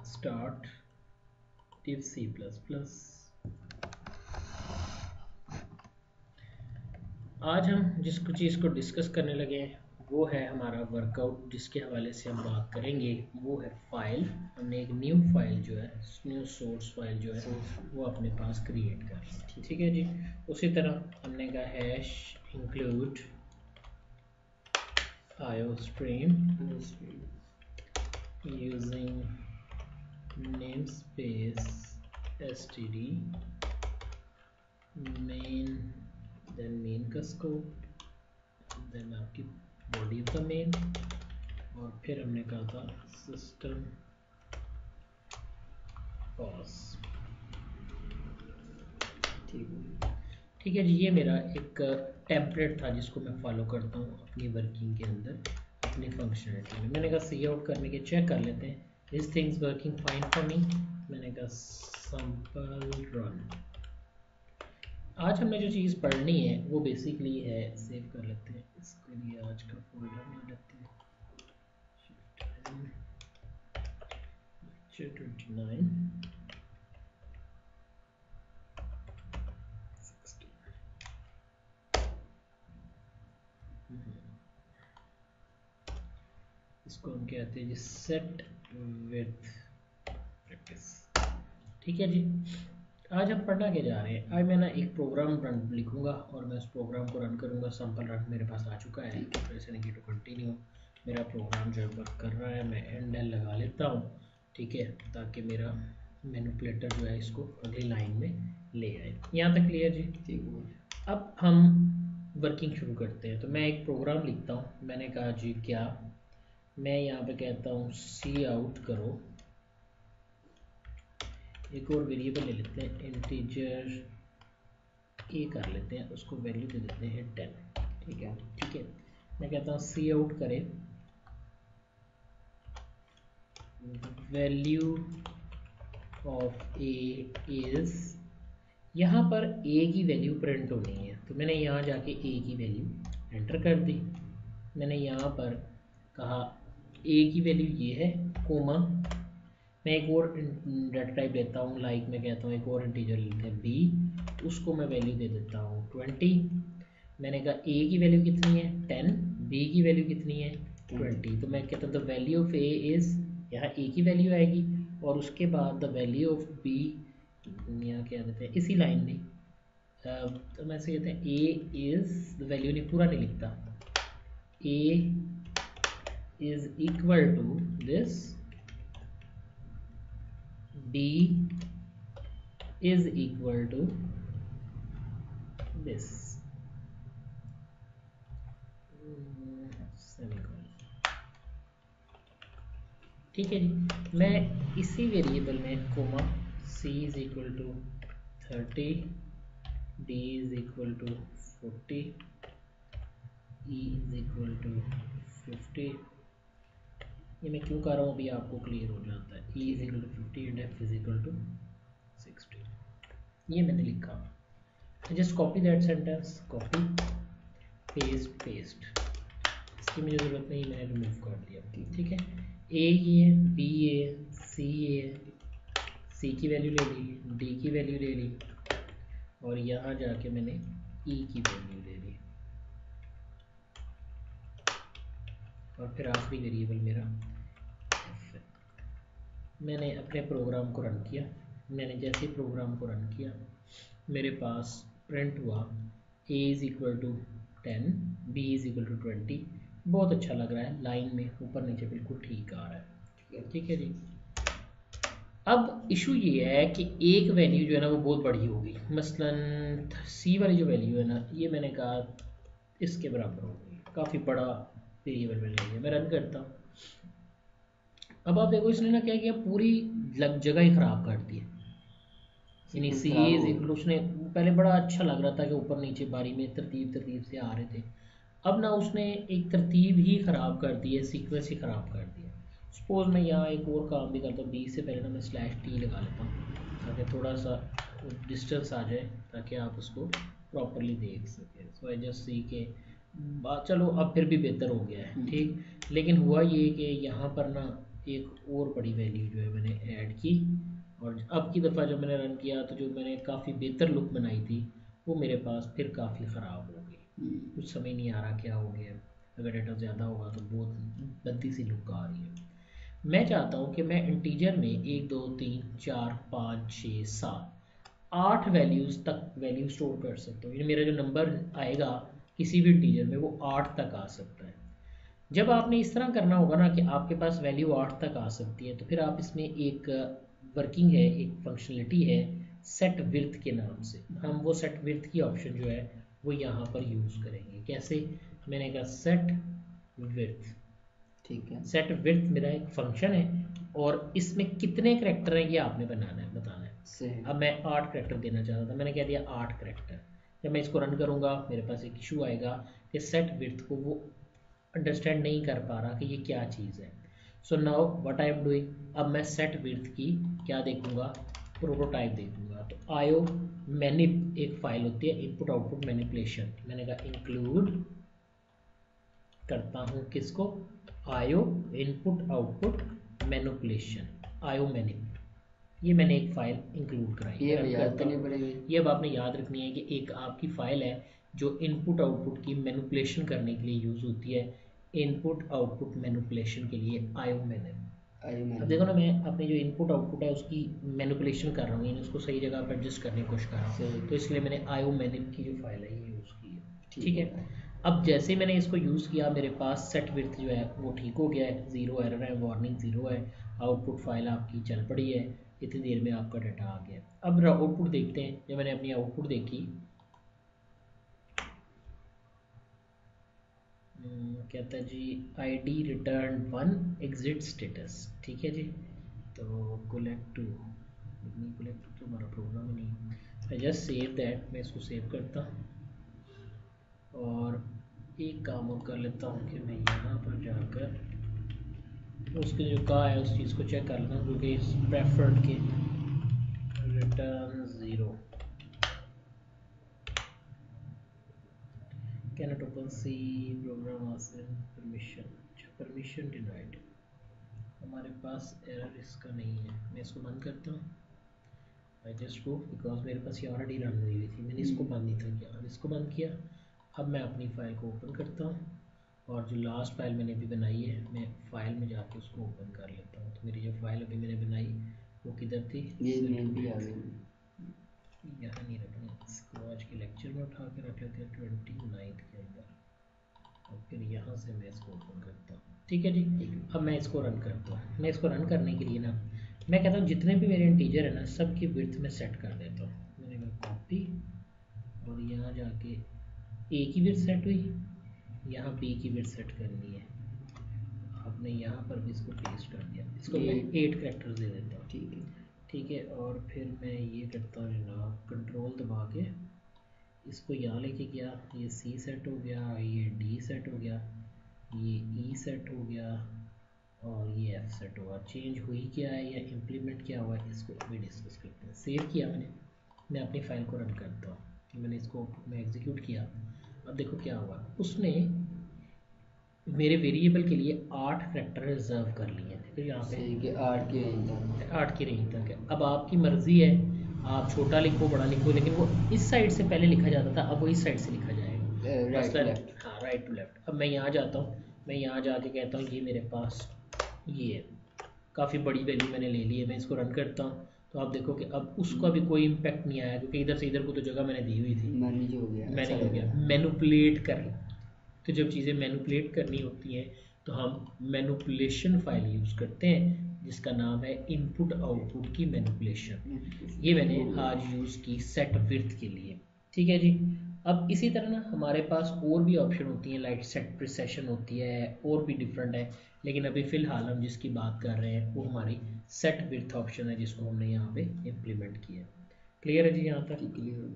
Start div C++। आज हम जिस चीज़ को डिस्कस करने लगे हैं वो है हमारा वर्कआउट, जिसके हवाले से हम बात करेंगे वो है फाइल। हमने एक न्यू फाइल जो है, न्यू सोर्स फाइल जो है वो अपने पास क्रिएट कर ली। ठीक है जी। उसी तरह हमने कहा hash include iostream using namespace std main, then main का स्कोप, then आपकी बॉडी ऑफ द मेन, और फिर हमने कहा था सिस्टम पास। ठीक है जी। ये मेरा एक टेम्पलेट था जिसको मैं फॉलो करता हूँ अपनी वर्किंग के अंदर, अपनी फंक्शनलिटी में। मैंने कहा सी आउट करने के चेक कर लेते हैं, this things working fine for me. मैंने कहा सिंपल रन। आज हमने जो चीज़ पढ़नी है वो बेसिकली है, सेव कर लेते हैं इसके लिए, आज का फोल्डर में लेते हैं Shift 29 इसको हम कहते हैं जी सेट विथ प्रैक्टिस। ठीक है जी। आज हम पढ़ना क्या जा रहे हैं, आज मैं ना एक प्रोग्राम रन लिखूंगा और मैं उस प्रोग्राम को रन करूंगा। सैंपल रन मेरे पास आ चुका है, टू कंटिन्यू। मेरा प्रोग्राम जो है वर्क कर रहा है, मैं एंड एल लगा लेता हूँ। ठीक है, ताकि मेरा मैनिपुलेटर जो है इसको अगली लाइन में ले आए। यहाँ तक क्लियर जी? ठीक है। अब हम वर्किंग शुरू करते हैं। तो मैं एक प्रोग्राम लिखता हूँ। मैंने कहा जी क्या, मैं यहाँ पे कहता हूँ सी आउट करो, एक और वेरिएबल ले लेते हैं, इंटीजर ए कर लेते हैं, उसको वैल्यू दे देते हैं 10। ठीक है। ठीक है, मैं कहता हूँ सी आउट करे वैल्यू ऑफ ए इज, यहाँ पर ए की वैल्यू प्रिंट होनी है, तो मैंने यहाँ जाके ए की वैल्यू एंटर कर दी। मैंने यहाँ पर कहा ए की वैल्यू ये है, कोमा मैं एक और डाटा टाइप लेता हूँ, लाइक मैं कहता हूँ एक और इंटीजर लेते हैं बी, उसको मैं वैल्यू दे देता हूँ 20। मैंने कहा ए की वैल्यू कितनी है 10, बी की वैल्यू कितनी है 20, तो मैं कहता हूँ the value of A is, यहाँ ए की वैल्यू आएगी, और उसके बाद द वैल्यू ऑफ बी, यहाँ क्या देते हैं इसी लाइन में, तो मैं से कहते हैं ए इज़, वैल्यू नहीं पूरा नहीं लिखता, A is equal to this, B is equal to this, ठीक है जी। मैं इसी वेरिएबल में coma C is equal to 30, D is equal to 40, E is equal to 50, ये मैं क्यों कर रहा हूँ अभी आपको क्लियर हो जाता है। E is equal to 50 and F is equal to 60, ये मैंने लिखा। Just copy that sentence, copy paste, इसकी मुझे ज़रूरत नहीं, मैंने रिमूव कर दिया। ठीक है, ए ये, बी ये, सी ये, सी की वैल्यू ले ली, डी की वैल्यू ले ली, और यहाँ जाके मैंने ई की वैल्यू ले ली, और फिर आखिरी वेरिएबल मेरा एफ है। मैंने अपने प्रोग्राम को रन किया। मैंने जैसे ही प्रोग्राम को रन किया मेरे पास प्रिंट हुआ a is equal to 10, b is equal to 20। बहुत अच्छा लग रहा है, लाइन में ऊपर नीचे बिल्कुल ठीक आ रहा है। ठीक है जी। अब इशू ये है कि एक वैल्यू जो है ना वो बहुत बड़ी होगी, मसलन c वाली जो वैल्यू है ना, ये मैंने कहा इसके बराबर होगी, काफ़ी बड़ा वेरिएबल मिल रही है। मैं रन करता हूँ। अब आप देखो इसने ना क्या किया, पूरी जगह ही ख़राब कर दी है। यानी सी इज इक्वल, उसने पहले बड़ा अच्छा लग रहा था कि ऊपर नीचे बारी में तरतीब से आ रहे थे, अब ना उसने एक तरतीब ही ख़राब कर दी है, सीक्वेंस ही ख़राब कर दिया। सपोज मैं यहाँ एक और काम भी करता हूँ, बी से पहले ना मैं /t लगा लेता हूँ ताकि थोड़ा सा डिस्टेंस आ जाए, ताकि आप उसको प्रॉपरली देख सकें। सो आई जस्ट सी के चलो अब फिर भी बेहतर हो गया है। ठीक, लेकिन हुआ ये कि यहाँ पर ना एक और बड़ी वैल्यू जो है मैंने ऐड की, और अब की दफ़ा जब मैंने रन किया तो जो मैंने काफ़ी बेहतर लुक बनाई थी वो मेरे पास फिर काफ़ी ख़राब हो गई। कुछ समझ नहीं आ रहा क्या हो गया। अगर डाटा ज़्यादा होगा तो बहुत गंदी सी लुक आ रही है। मैं चाहता हूँ कि मैं इंटीजर में 1 2 3 4 5 6 7 8 वैल्यूज़ तक वैल्यू स्टोर कर सकता हूँ। यानी मेरा जो नंबर आएगा किसी भी इंटीजर में वो 8 तक आ सकता है। जब आपने इस तरह करना होगा ना कि आपके पास वैल्यू 8 तक आ सकती है, तो फिर आप इसमें एक वर्किंग है, एक फंक्शनलिटी है सेट विड्थ के नाम से। हम वो सेट विड्थ की ऑप्शन जो है वो यहाँ पर यूज़ करेंगे। कैसे? मैंने कहा सेट विड्थ, ठीक है। सेट विड्थ मेरा एक फंक्शन है और इसमें कितने करेक्टर हैं ये आपने बताना है, बताना है। अब मैं 8 करेक्टर देना चाहता था, मैंने कह दिया 8 करेक्टर। जब मैं इसको रन करूँगा मेरे पास एक इशू आएगा कि सेट विड्थ को वो अंडरस्टैंड नहीं कर पा रहा कि ये क्या चीज़ है। So now what I am doing, अब मैं सेट विड्थ की क्या देखूंगा, प्रोटोटाइप देखूंगा। तो आयो मैनिप एक फाइल होती है, इनपुट आउटपुट मैनिपुलेशन। मैंने कहा इंक्लूड करता हूँ किसको, आयो इनपुट आउटपुट मैनिपुलेशन, आयो मैनिप। ये मैंने एक फ़ाइल इंक्लूड कराई, ये याद करनी पड़ेगी। ये अब आपने याद रखनी है कि एक आपकी फ़ाइल है जो इनपुट आउटपुट की मैनिपुलेशन करने के लिए यूज़ होती है। इनपुट आउटपुट मैनिपुलेशन के लिए आयो मैनिप। अब देखो ना, मैं अपने जो इनपुट आउटपुट है उसकी मैनिपुलेशन कर रहा हूँ, यानी उसको सही जगह पर एडजस्ट करने की कोशिश कर रहा हूँ, तो इसलिए मैंने आयो मैनिप की जो फाइल है ये यूज़ की है। ठीक है। अब जैसे मैंने इसको यूज़ किया मेरे पास सेट विड्थ जो है वो ठीक हो गया है, 0 एरर है, वार्निंग 0 है, आउटपुट फाइल आपकी चल पड़ी है, इतनी देर में आपका डाटा आ गया। अब आउटपुट देखते हैं। जब मैंने अपनी आउटपुट देखी, कहता है जी ID रिटर्न 1 एग्जिट स्टेटस। ठीक है जी। तो कलेक्ट टू, नहीं कलेक्ट टू तो हमारा प्रोग्राम ही नहीं। आई जस्ट सेव दैट, मैं इसको सेव करता हूँ और एक काम और कर लेता हूँ कि मैं यहाँ पर जाकर उसके जो कहा है उस चीज़ को चेक कर लेता हूँ, क्योंकि इस प्रेफर्ड के return 0 cannot open C program asking permission। अच्छा, परमिशन डिनाइड, हमारे पास एरर इसका नहीं है। मैं इसको बंद करता हूँ। आई जस्ट गो, बिकॉज मेरे पास ये ऑलरेडी रन हुई थी, मैंने इसको बंद नहीं था किया। अब इसको बंद किया। अब मैं अपनी फ़ाइल को ओपन करता हूँ और जो लास्ट फाइल मैंने अभी बनाई है मैं फाइल में जाके उसको ओपन कर लेता हूँ। तो मेरी जो फाइल अभी मैंने बनाई वो किधर थी, ये नेम भी आ गई, यहाँ नहीं रखनी, इसको आज के लेक्चर में उठा के रख लेते हैं 29 के अंदर, और फिर यहाँ से मैं इसको ओपन करता हूँ। ठीक है जी। अब मैं इसको रन करता हूँ। मैं इसको रन करने के लिए ना मैं कहता हूँ जितने भी मेरे इंटीजर है ना सबकी विड्थ में सेट कर देता हूँ। मैंने कहा कॉपी, और यहाँ जाके ए की विड्थ सेट हुई, यहाँ बी की विड्थ सेट करनी है, आपने यहाँ पर भी इसको पेस्ट कर दिया। इसको मैं 8 करेक्टर्स दे देता हूँ। ठीक है, ठीक है। और फिर मैं ये करता हूँ जनाब, कंट्रोल दबा के इसको यहाँ लेके गया, ये सी सेट हो गया, ये डी सेट हो गया, ये ई सेट हो गया, और ये एफ सेट होगा। चेंज हुई क्या है या इम्प्लीमेंट क्या हुआ है इसको अभी डिस्कस करते हैं। सेव किया मैंने, मैं अपनी फाइल को रन करता हूँ। मैंने इसको मैं एग्जीक्यूट किया। अब देखो क्या हुआ, उसने मेरे वेरिएबल के लिए 8 करेक्टर रिजर्व कर लिए हैं। देखो यहाँ पे 8 की रेंज तक, 8 की रेंज तक है। अब आपकी मर्जी है, आप छोटा लिखो बड़ा लिखो, लेकिन वो इस साइड से पहले लिखा जाता था, अब वो इस साइड से लिखा जाएगा, मसलन हाँ राइट टू लेफ्ट। अब मैं यहाँ जाता हूँ, मैं यहाँ जाके कहता हूँ ये मेरे पास ये है, काफ़ी बड़ी वैल्यू मैंने ले ली है। मैं इसको रन करता हूँ तो आप देखो कि अब उसका भी कोई इम्पैक्ट नहीं आया, क्योंकि इधर से इधर को तो जगह मैंने दी हुई थी, मैनेज हो गया, मैनेज हो गया। मैनुपुलेट कर, तो जब चीज़ें मैनुपुलेट करनी होती हैं तो हम मैनुपुलेशन फाइल यूज़ करते हैं जिसका नाम है इनपुट आउटपुट की मैनुपुलेशन। ये मैंने आज यूज़ की सेट विड्थ के लिए। ठीक है जी। अब इसी तरह ना हमारे पास और भी ऑप्शन होती हैं, लाइक सेट प्रिसेशन होती है, और भी डिफरेंट है, लेकिन अभी फ़िलहाल हम जिसकी बात कर रहे हैं वो हमारी सेट विड्थ ऑप्शन है जिसको हमने यहाँ पे इम्प्लीमेंट किया है। क्लियर है जी यहाँ तक? क्लियर।